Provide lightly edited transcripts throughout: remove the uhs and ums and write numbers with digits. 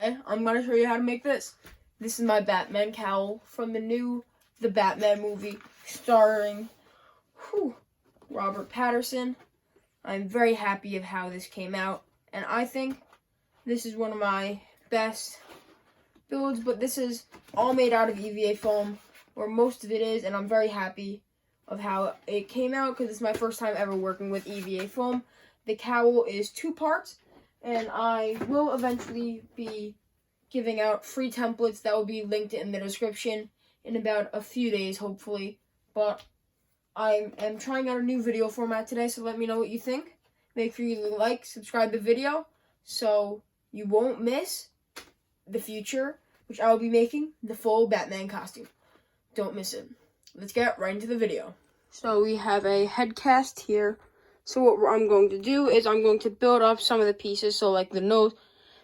I'm going to show you how to make this. This is my Batman cowl from The Batman movie starring Robert Pattinson. I'm very happy of how this came out, and I think this is one of my best builds, but this is all made out of EVA foam, or most of it is, and I'm very happy of how it came out because it's my first time ever working with EVA foam. The cowl is 2 parts, and I will eventually be giving out free templates that will be linked in the description in about a few days, hopefully. But I am trying out a new video format today, so let me know what you think. Make sure you like, subscribe the video, so you won't miss the future, which I will be making the full Batman costume. Don't miss it. Let's get right into the video. So we have a head cast here. So what I'm going to do is I'm going to build up some of the pieces, so like the nose,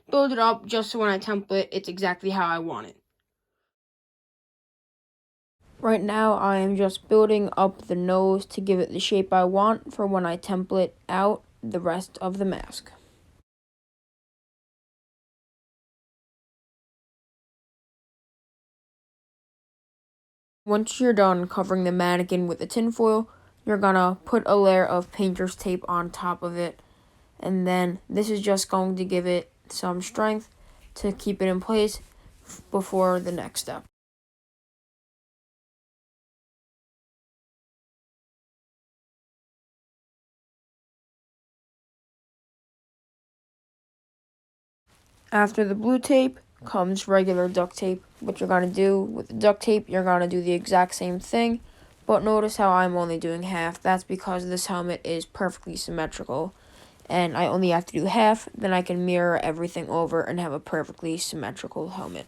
build it up just so when I template, it's exactly how I want it. Right now, I am just building up the nose to give it the shape I want for when I template out the rest of the mask. Once you're done covering the mannequin with the tinfoil, you're gonna put a layer of painter's tape on top of it, and then this is just going to give it some strength to keep it in place before the next step. After the blue tape comes regular duct tape. What you're going to do with the duct tape, you're going to do the exact same thing, but notice how I'm only doing half. That's because this helmet is perfectly symmetrical, and I only have to do half, then I can mirror everything over and have a perfectly symmetrical helmet.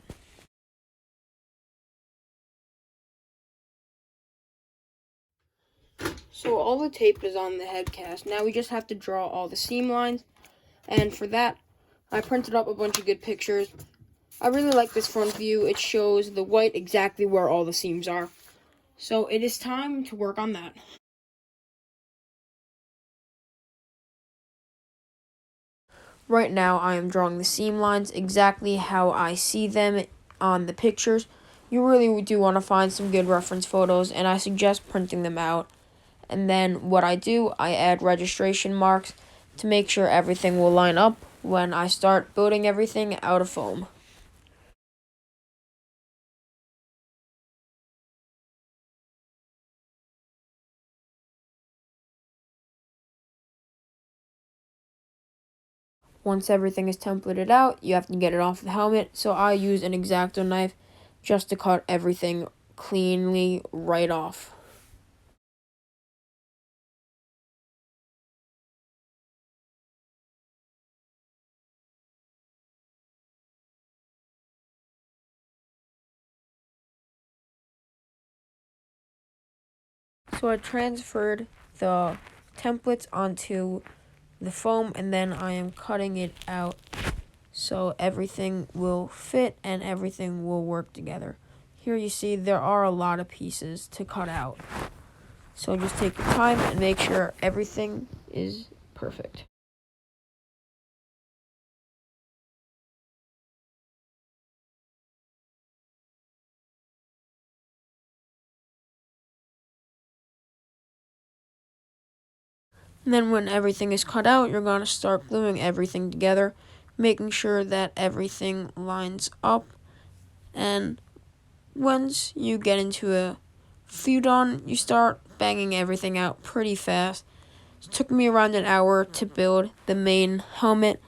So all the tape is on the head cast. Now we just have to draw all the seam lines, and for that, I printed up a bunch of good pictures. I really like this front view. It shows the white exactly where all the seams are. So it is time to work on that. Right now I am drawing the seam lines exactly how I see them on the pictures. You really do want to find some good reference photos, and I suggest printing them out. And then what I do, I add registration marks to make sure everything will line up when I start building everything out of foam. Once everything is templated out, you have to get it off the helmet, so I use an X-Acto knife just to cut everything cleanly right off. So I transferred the templates onto the foam, and then I am cutting it out so everything will fit and everything will work together. Here you see there are a lot of pieces to cut out. So just take your time and make sure everything is perfect. And then when everything is cut out, you're going to start gluing everything together, making sure that everything lines up. And once you get into a few done, you start banging everything out pretty fast. It took me around an hour to build the main helmet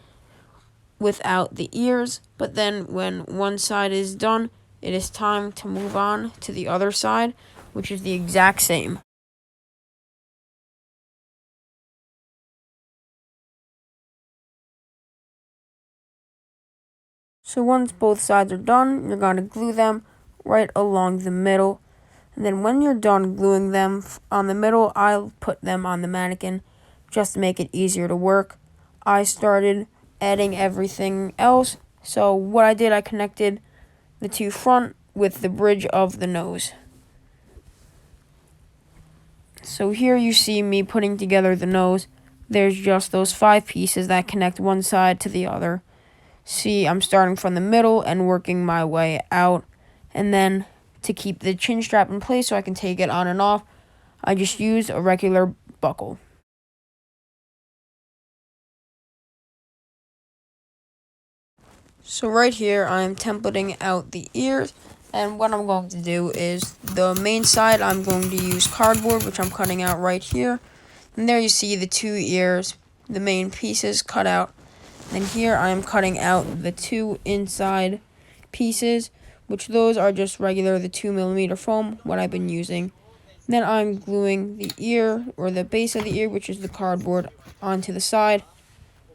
without the ears, but then when one side is done, it is time to move on to the other side, which is the exact same. So once both sides are done, you're going to glue them right along the middle. And then when you're done gluing them on the middle, I'll put them on the mannequin just to make it easier to work. I started adding everything else. So what I did, I connected the two front with the bridge of the nose. So here you see me putting together the nose. There's just those 5 pieces that connect one side to the other. See, I'm starting from the middle and working my way out. And then to keep the chin strap in place so I can take it on and off, I just use a regular buckle. So right here, I'm templating out the ears, and what I'm going to do is the main side, I'm going to use cardboard, which I'm cutting out right here. And there you see the 2 ears, the main pieces cut out. And here I'm cutting out the 2 inside pieces, which those are just regular, the 2mm foam, what I've been using. Then I'm gluing the ear, or the base of the ear, which is the cardboard, onto the side.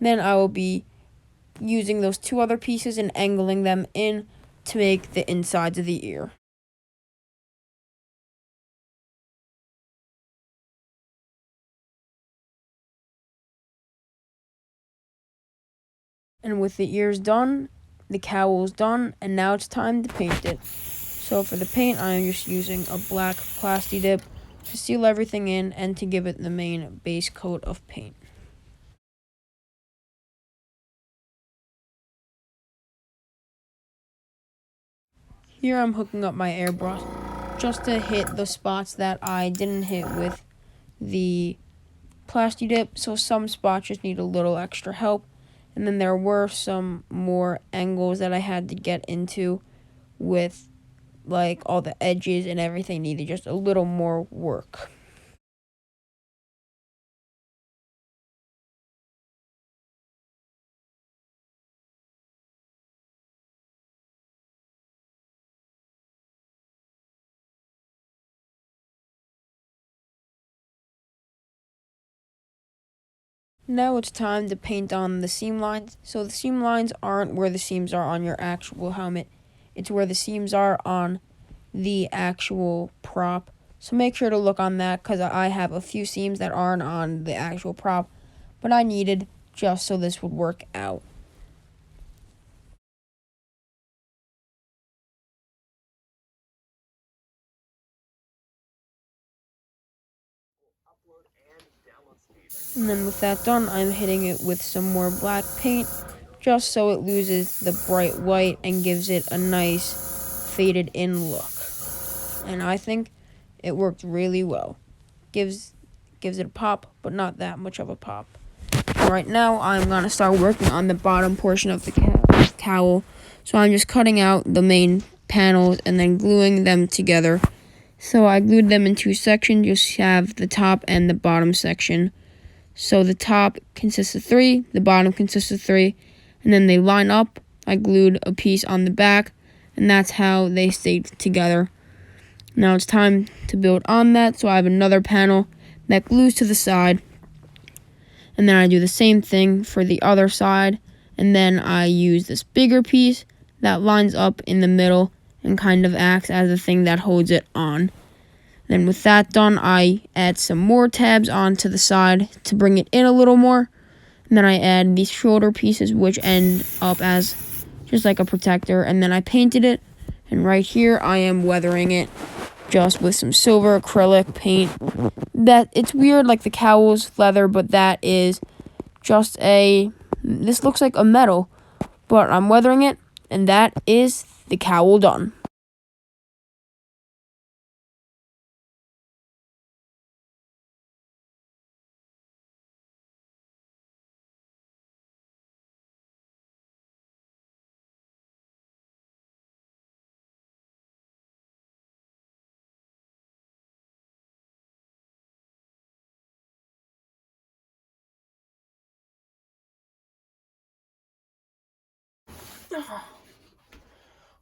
Then I will be using those 2 other pieces and angling them in to make the insides of the ear. And with the ears done, the cowl's done, and now it's time to paint it. So for the paint, I'm just using a black Plasti Dip to seal everything in and to give it the main base coat of paint. Here I'm hooking up my airbrush just to hit the spots that I didn't hit with the Plasti Dip, so some spots just need a little extra help. And then there were some more angles that I had to get into with like all the edges and everything needed just a little more work. Now it's time to paint on the seam lines. So the seam lines aren't where the seams are on your actual helmet. It's where the seams are on the actual prop. So make sure to look on that because I have a few seams that aren't on the actual prop, but I needed just so this would work out. And then with that done, I'm hitting it with some more black paint just so it loses the bright white and gives it a nice faded in look. And I think it worked really well. Gives it a pop, but not that much of a pop. And right now, I'm going to start working on the bottom portion of the cowl. So I'm just cutting out the main panels and then gluing them together. So I glued them in 2 sections. You have the top and the bottom section. So the top consists of 3, the bottom consists of 3, and then they line up. I glued a piece on the back, and that's how they stayed together. Now it's time to build on that, so I have another panel that glues to the side, and then I do the same thing for the other side, and then I use this bigger piece that lines up in the middle and kind of acts as the thing that holds it on. Then with that done, I add some more tabs onto the side to bring it in a little more. And then I add these shoulder pieces, which end up as just like a protector. And then I painted it. And right here, I am weathering it just with some silver acrylic paint. That it's weird, like the cowl's leather, but that is just this looks like a metal. But I'm weathering it, and that is the cowl done.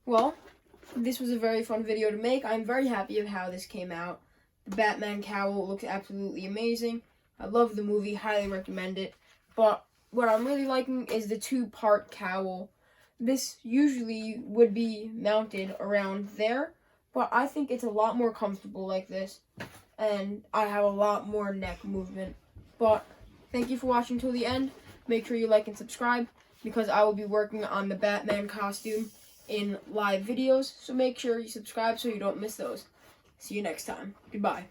Well, this was a very fun video to make. I'm very happy of how this came out. The Batman cowl looks absolutely amazing. I love the movie, highly recommend it. But what I'm really liking is the 2-part cowl. This usually would be mounted around there, but I think it's a lot more comfortable like this. And I have a lot more neck movement. But thank you for watching till the end. Make sure you like and subscribe because I will be working on the Batman costume in live videos. So make sure you subscribe so you don't miss those. See you next time. Goodbye.